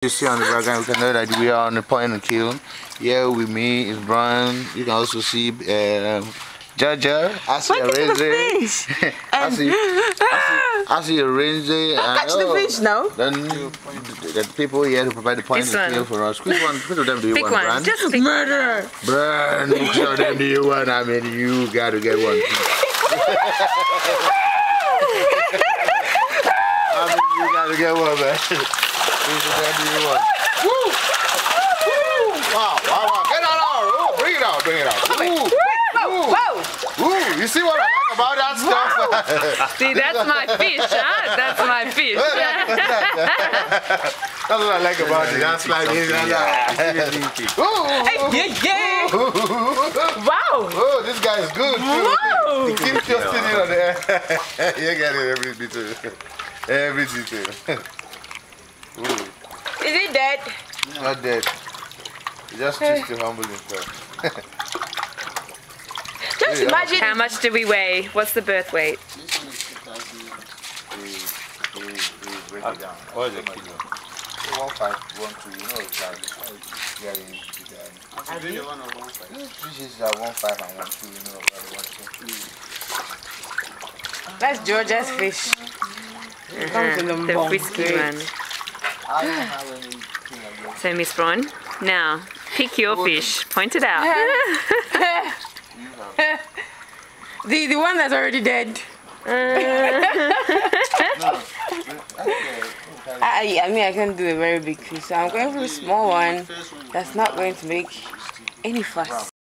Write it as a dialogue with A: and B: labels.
A: You see on the background, we can know that we are on the point and kill. Here with me is Brian. You can also see Jaja. I see a fish. I see a ranger.
B: Catch the fish now.
A: Then the people here to provide the point and kill for us. Which of them do you want, Brian?
B: Just murder.
A: Brian, which of them do you want? I mean, you got to get one. You got to get one, man. Woo! Wow, wow, wow. Get out. Oh, bring it out, Woo! You see what I like about that stuff?
C: See, that's my fish, huh? That's my fish.
A: That's what I like about it. That's like it.
B: Yeah. Wow.
A: Oh, this guy is good.
B: Wow.
A: He keeps just sitting on there. You get it every detail. Every detail.
B: Is he dead?
A: Not dead. He just chooses to humble himself.
B: Just imagine.
C: How much do we weigh? What's the birth weight?
A: Break it down. What is it? 1.5, 1.2, you know it's like this is 1.5 and 1.2, you know about 1.2.
B: That's Georgia's fish.
C: The whiskey one.
A: I don't have anything against.
C: So Miss Bron, now pick your fish. Point it out.
B: The one that's already dead. I mean, I can do a very big fish, so I'm going for a small one that's not going to make any fuss.